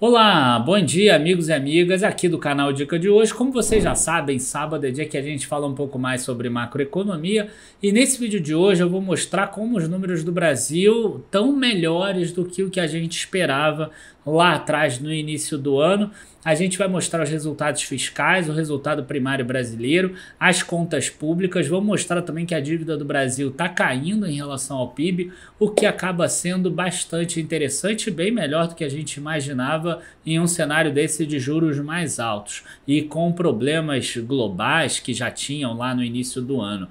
Olá, bom dia amigos e amigas aqui do canal Dica de hoje. Como vocês já sabem, sábado é dia que a gente fala um pouco mais sobre macroeconomia e nesse vídeo de hoje eu vou mostrar como os números do Brasil estão melhores do que o que a gente esperava lá atrás no início do ano. A gente vai mostrar os resultados fiscais, o resultado primário brasileiro, as contas públicas. Vou mostrar também que a dívida do Brasil está caindo em relação ao PIB, o que acaba sendo bastante interessante e bem melhor do que a gente imaginava em um cenário desse de juros mais altos e com problemas globais que já tinham lá no início do ano.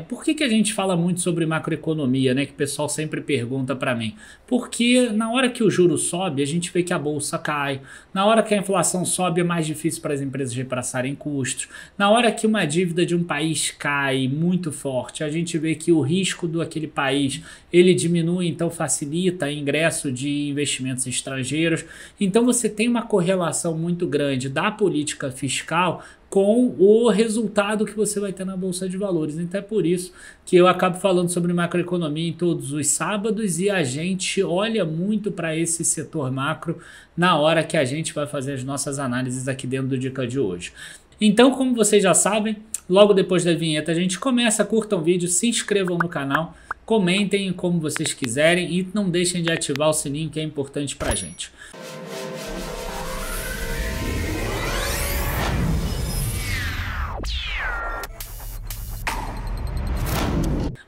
Por que a gente fala muito sobre macroeconomia, né? Que o pessoal sempre pergunta para mim. Porque na hora que o juro sobe, a gente vê que a bolsa cai. Na hora que a inflação sobe, é mais difícil para as empresas repassarem custos. Na hora que uma dívida de um país cai muito forte, a gente vê que o risco daquele país ele diminui, então facilita o ingresso de investimentos estrangeiros. Então você tem uma correlação muito grande da política fiscal com o resultado que você vai ter na Bolsa de Valores. Então é por isso que eu acabo falando sobre macroeconomia em todos os sábados e a gente olha muito para esse setor macro na hora que a gente vai fazer as nossas análises aqui dentro do Dica de hoje. Então, como vocês já sabem, logo depois da vinheta a gente começa, curtam o vídeo, se inscrevam no canal, comentem como vocês quiserem e não deixem de ativar o sininho que é importante para a gente.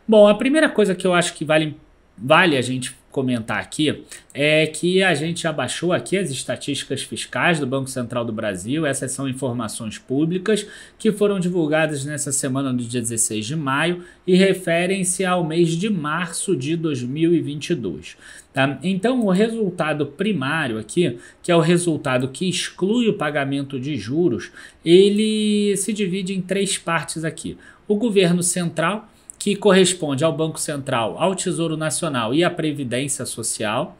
Bom, a primeira coisa que eu acho que vale a gente comentar aqui é que a gente já baixou aqui as estatísticas fiscais do Banco Central do Brasil. Essas são informações públicas que foram divulgadas nessa semana do dia 16 de maio e referem-se ao mês de março de 2022. Tá? Então, o resultado primário aqui, que é o resultado que exclui o pagamento de juros, ele se divide em três partes aqui. O governo central, que corresponde ao Banco Central, ao Tesouro Nacional e à Previdência Social,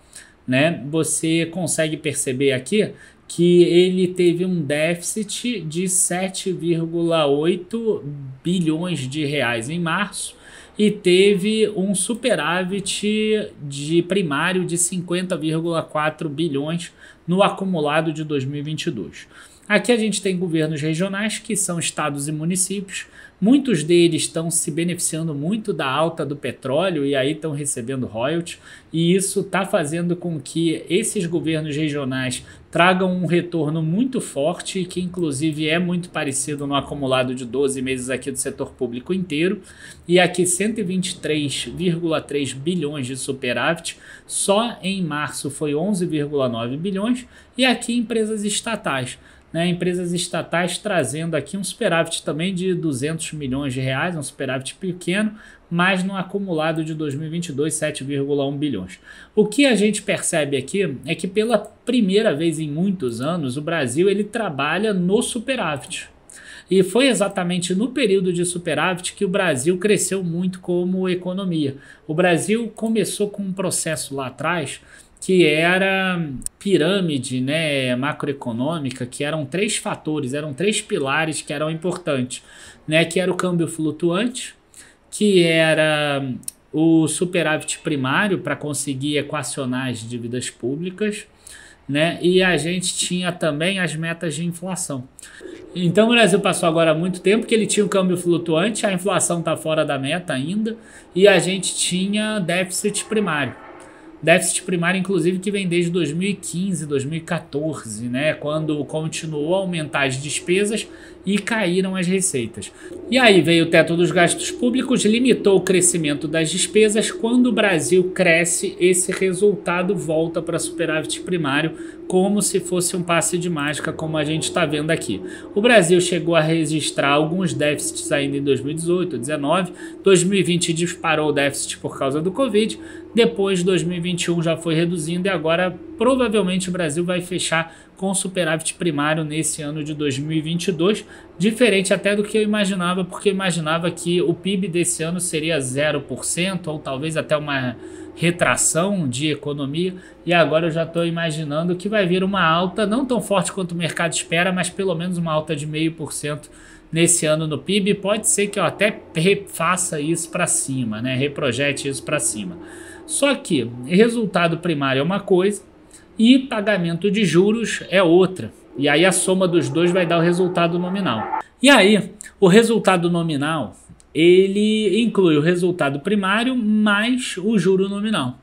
né? Você consegue perceber aqui que ele teve um déficit de 7,8 bilhões de reais em março e teve um superávit de primário de 50,4 bilhões no acumulado de 2022. Aqui a gente tem governos regionais, que são estados e municípios. Muitos deles estão se beneficiando muito da alta do petróleo e aí estão recebendo royalties. E isso está fazendo com que esses governos regionais tragam um retorno muito forte, que inclusive é muito parecido no acumulado de 12 meses aqui do setor público inteiro. E aqui 123,3 bilhões de superávit, só em março foi 11,9 bilhões. E aqui empresas estatais. Empresas estatais trazendo aqui um superávit também de 200 milhões de reais, um superávit pequeno, mas no acumulado de 2022, 7,1 bilhões. O que a gente percebe aqui é que pela primeira vez em muitos anos, o Brasil ele trabalha no superávit. E foi exatamente no período de superávit que o Brasil cresceu muito como economia. O Brasil começou com um processo lá atrás que era pirâmide, né, macroeconômica, que eram três fatores, eram três pilares que eram importantes, né, que era o câmbio flutuante, que era o superávit primário para conseguir equacionar as dívidas públicas, né, e a gente tinha também as metas de inflação. Então o Brasil passou agora muito tempo que ele tinha o câmbio flutuante, a inflação está fora da meta ainda, e a gente tinha déficit primário. Déficit primário, inclusive, que vem desde 2015, 2014, né? Quando continuou a aumentar as despesas e caíram as receitas. E aí veio o teto dos gastos públicos, limitou o crescimento das despesas. Quando o Brasil cresce, esse resultado volta para superávit primário, como se fosse um passe de mágica, como a gente está vendo aqui. O Brasil chegou a registrar alguns déficits ainda em 2018, 2019, 2020 disparou o déficit por causa do Covid, depois 2021 já foi reduzindo e agora provavelmente o Brasil vai fechar com superávit primário nesse ano de 2022, diferente até do que eu imaginava, porque eu imaginava que o PIB desse ano seria 0% ou talvez até uma retração de economia, e agora eu já estou imaginando que vai vir uma alta, não tão forte quanto o mercado espera, mas pelo menos uma alta de 0,5% nesse ano no PIB. Pode ser que eu até refaça isso para cima, né? Reprojete isso para cima. Só que resultado primário é uma coisa, e pagamento de juros é outra. E aí a soma dos dois vai dar o resultado nominal. E aí, o resultado nominal, ele inclui o resultado primário mais o juro nominal.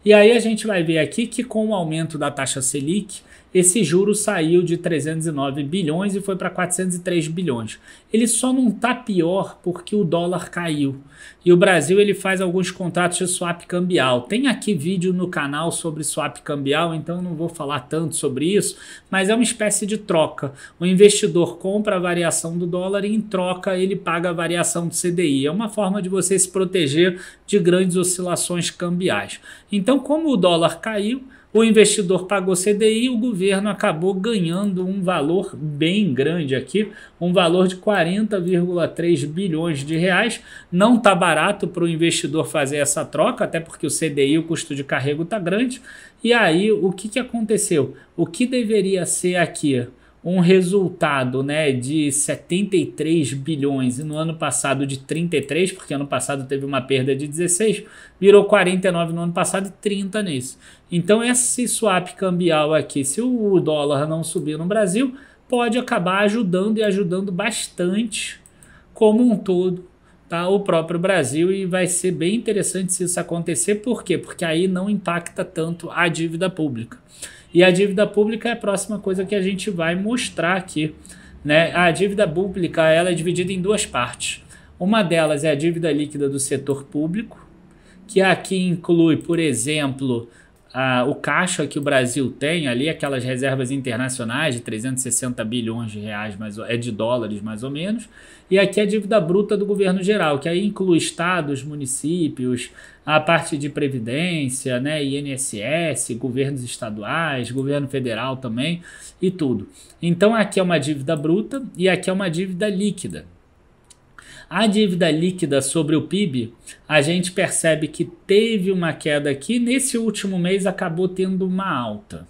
E aí a gente vai ver aqui que com o aumento da taxa Selic, esse juro saiu de 309 bilhões e foi para 403 bilhões. Ele só não está pior porque o dólar caiu. E o Brasil ele faz alguns contratos de swap cambial. Tem aqui vídeo no canal sobre swap cambial, então não vou falar tanto sobre isso, mas é uma espécie de troca. O investidor compra a variação do dólar e em troca ele paga a variação do CDI. É uma forma de você se proteger de grandes oscilações cambiais. Então, como o dólar caiu, o investidor pagou CDI e o governo acabou ganhando um valor bem grande aqui, um valor de 40,3 bilhões de reais. Não está barato para o investidor fazer essa troca, até porque o CDI, o custo de carrego está grande. E aí, o que aconteceu? O que deveria ser aqui um resultado, né, de 73 bilhões e no ano passado de 33, porque ano passado teve uma perda de 16, virou 49 no ano passado e 30 nesse. Então esse swap cambial aqui, se o dólar não subir no Brasil, pode acabar ajudando e ajudando bastante como um todo, tá, o próprio Brasil, e vai ser bem interessante se isso acontecer. Por quê? Porque aí não impacta tanto a dívida pública. E a dívida pública é a próxima coisa que a gente vai mostrar aqui, né? A dívida pública ela é dividida em duas partes. Uma delas é a dívida líquida do setor público, que aqui inclui, por exemplo, o caixa que o Brasil tem ali, aquelas reservas internacionais de 360 bilhões de reais, de dólares mais ou menos. E aqui a dívida bruta do governo geral, que aí inclui estados, municípios, a parte de previdência, né, INSS, governos estaduais, governo federal também e tudo. Então aqui é uma dívida bruta e aqui é uma dívida líquida. A dívida líquida sobre o PIB, a gente percebe que teve uma queda aqui, nesse último mês acabou tendo uma alta.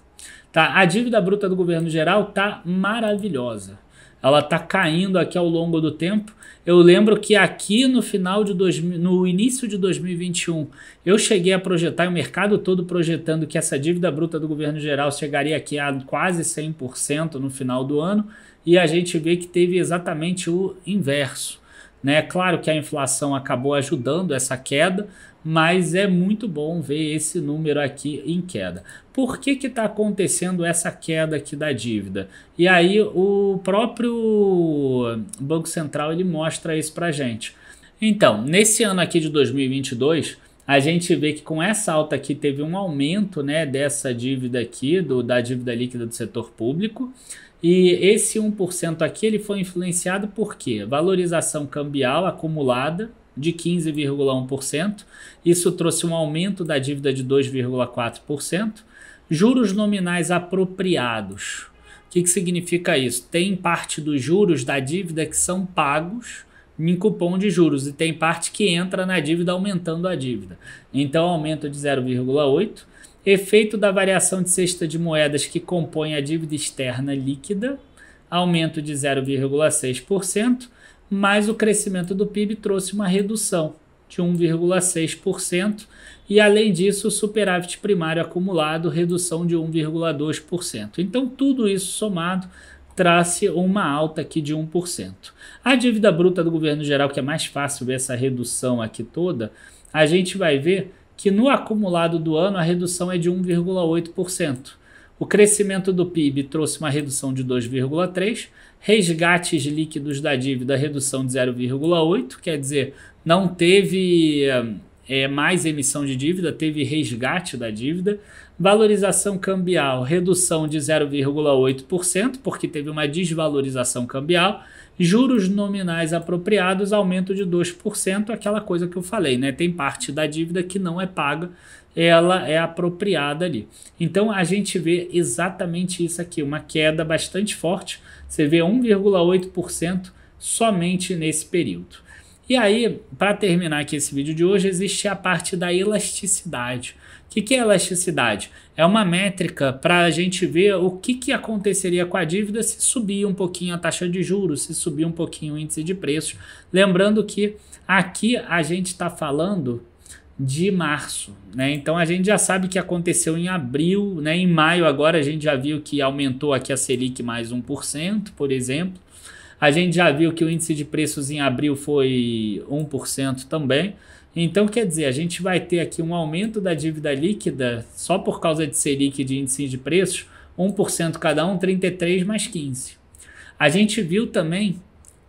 Tá? A dívida bruta do governo geral está maravilhosa. Ela está caindo aqui ao longo do tempo. Eu lembro que aqui no início de 2021, eu cheguei a projetar, e o mercado todo projetando que essa dívida bruta do governo geral chegaria aqui a quase 100% no final do ano, e a gente vê que teve exatamente o inverso. Né? Claro que a inflação acabou ajudando essa queda, mas é muito bom ver esse número aqui em queda. Por que está acontecendo essa queda aqui da dívida? E aí o próprio Banco Central ele mostra isso para a gente. Então, nesse ano aqui de 2022, a gente vê que com essa alta aqui teve um aumento, né, dessa dívida aqui, da dívida líquida do setor público. E esse 1% aqui ele foi influenciado por quê? Valorização cambial acumulada de 15,1%. Isso trouxe um aumento da dívida de 2,4%. Juros nominais apropriados. O que significa isso? Tem parte dos juros da dívida que são pagos em cupom de juros e tem parte que entra na dívida aumentando a dívida. Então aumento de 0,8%. Efeito da variação de cesta de moedas que compõe a dívida externa líquida, aumento de 0,6%, mas o crescimento do PIB trouxe uma redução de 1,6%, e além disso o superávit primário acumulado, redução de 1,2%. Então tudo isso somado traz uma alta aqui de 1%. A dívida bruta do governo geral, que é mais fácil ver essa redução aqui toda, a gente vai ver que no acumulado do ano a redução é de 1,8%. O crescimento do PIB trouxe uma redução de 2,3%, resgates líquidos da dívida, redução de 0,8%, quer dizer, não teve mais emissão de dívida, teve resgate da dívida. Valorização cambial, redução de 0,8%, porque teve uma desvalorização cambial. Juros nominais apropriados, aumento de 2%, aquela coisa que eu falei, né? Tem parte da dívida que não é paga, ela é apropriada ali. Então a gente vê exatamente isso aqui, uma queda bastante forte. Você vê 1,8% somente nesse período. E aí, para terminar aqui esse vídeo de hoje, existe a parte da elasticidade. O que é elasticidade? É uma métrica para a gente ver o que aconteceria com a dívida se subir um pouquinho a taxa de juros, se subir um pouquinho o índice de preços. Lembrando que aqui a gente está falando de março, né? Então a gente já sabe que aconteceu em abril, né? Em maio agora a gente já viu que aumentou aqui a Selic mais 1%, por exemplo. A gente já viu que o índice de preços em abril foi 1% também. Então, quer dizer, a gente vai ter aqui um aumento da dívida líquida só por causa de Selic e de índice de preços, 1% cada um, 33 mais 15. A gente viu também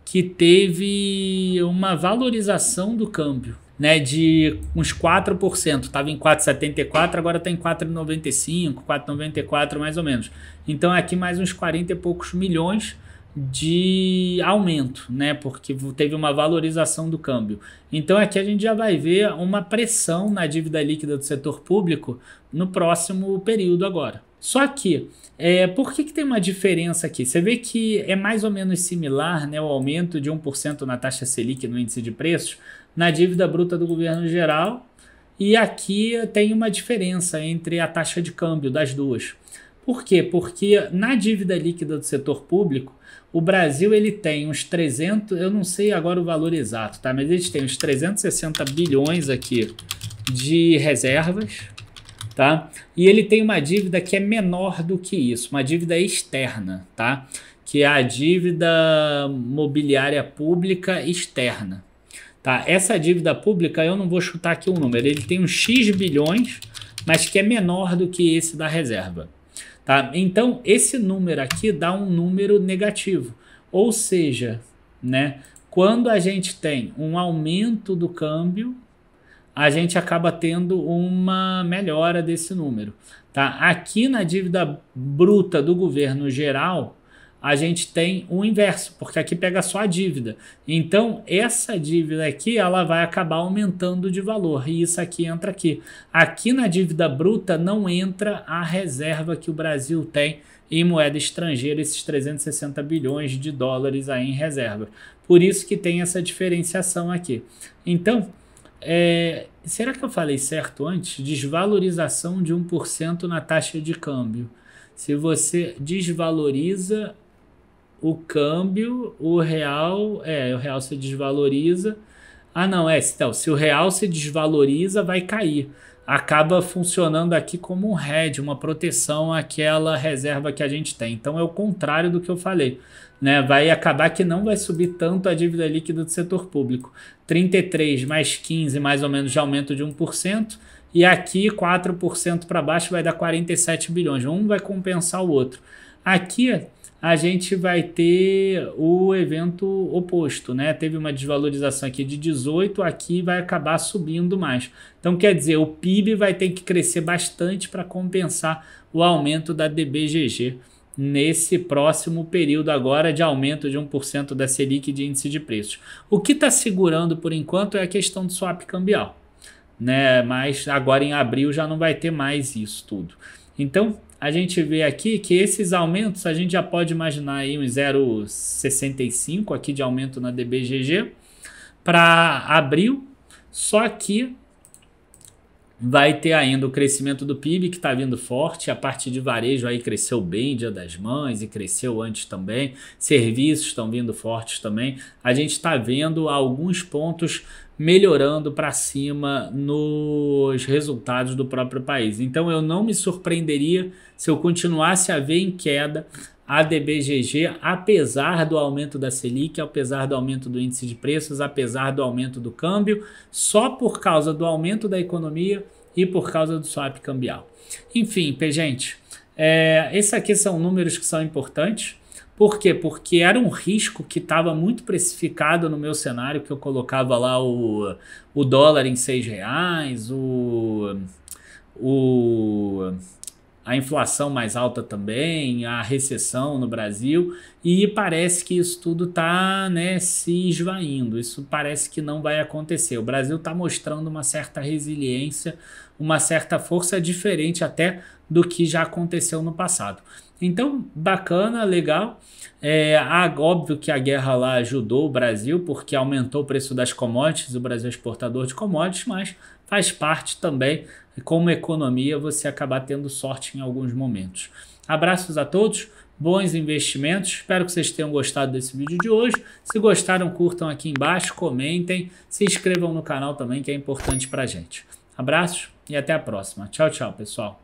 que teve uma valorização do câmbio, né, de uns 4%. Estava em 4,74, agora está em 4,95, 4,94 mais ou menos. Então, aqui mais uns 40 e poucos milhões de aumento, né? Porque teve uma valorização do câmbio. Então aqui a gente já vai ver uma pressão na dívida líquida do setor público no próximo período agora. Só que, por que tem uma diferença aqui? Você vê que é mais ou menos similar, né, o aumento de 1% na taxa Selic no índice de preços na dívida bruta do governo geral, e aqui tem uma diferença entre a taxa de câmbio das duas. Por quê? Porque na dívida líquida do setor público, o Brasil ele tem uns 300, eu não sei agora o valor exato, tá? Mas eles têm uns 360 bilhões aqui de reservas, tá? E ele tem uma dívida que é menor do que isso, uma dívida externa, tá? Que é a dívida mobiliária pública externa, tá? Essa dívida pública, eu não vou chutar aqui o número, ele tem uns X bilhões, mas que é menor do que esse da reserva. Tá? Então, esse número aqui dá um número negativo, ou seja, né, quando a gente tem um aumento do câmbio, a gente acaba tendo uma melhora desse número. Tá? Aqui na dívida bruta do governo geral, a gente tem o inverso, porque aqui pega só a dívida. Então, essa dívida aqui, ela vai acabar aumentando de valor, e isso aqui entra aqui. Aqui na dívida bruta não entra a reserva que o Brasil tem em moeda estrangeira, esses 360 bilhões de dólares aí em reserva. Por isso que tem essa diferenciação aqui. Então, será que eu falei certo antes? Desvalorização de 1% na taxa de câmbio. Se você desvaloriza o câmbio, o real se desvaloriza. Ah, não, então, se o real se desvaloriza, vai cair. Acaba funcionando aqui como um hedge, uma proteção àquela reserva que a gente tem. Então é o contrário do que eu falei, né? Vai acabar que não vai subir tanto a dívida líquida do setor público. 33 mais 15, mais ou menos, de aumento de 1%. E aqui 4% para baixo vai dar 47 bilhões. Um vai compensar o outro. Aqui a gente vai ter o evento oposto, né? Teve uma desvalorização aqui de 18, aqui vai acabar subindo mais. Então, quer dizer, o PIB vai ter que crescer bastante para compensar o aumento da DBGG nesse próximo período agora de aumento de 1% da Selic de índice de preços. O que está segurando por enquanto é a questão do swap cambial, né? Mas agora em abril já não vai ter mais isso tudo. Então, a gente vê aqui que esses aumentos a gente já pode imaginar aí uns 0,65 aqui de aumento na DBGG para abril, só que vai ter ainda o crescimento do PIB que está vindo forte, a parte de varejo aí cresceu bem, Dia das Mães, e cresceu antes também, serviços estão vindo fortes também, a gente está vendo alguns pontos melhorando para cima nos resultados do próprio país. Então eu não me surpreenderia se eu continuasse a ver em queda a DBGG, apesar do aumento da Selic, apesar do aumento do índice de preços, apesar do aumento do câmbio, só por causa do aumento da economia e por causa do swap cambial. Enfim, gente, esses aqui são números que são importantes. Por quê? Porque era um risco que estava muito precificado no meu cenário, que eu colocava lá o dólar em R$6, a inflação mais alta também, a recessão no Brasil, e parece que isso tudo está, né, se esvaindo, isso parece que não vai acontecer. O Brasil está mostrando uma certa resiliência, uma certa força diferente até do que já aconteceu no passado. Então, bacana, legal. Óbvio que a guerra lá ajudou o Brasil, porque aumentou o preço das commodities, o Brasil é exportador de commodities, mas faz parte também, como economia, você acabar tendo sorte em alguns momentos. Abraços a todos, bons investimentos, espero que vocês tenham gostado desse vídeo de hoje. Se gostaram, curtam aqui embaixo, comentem, se inscrevam no canal também, que é importante pra gente. Abraços e até a próxima. Tchau, tchau, pessoal.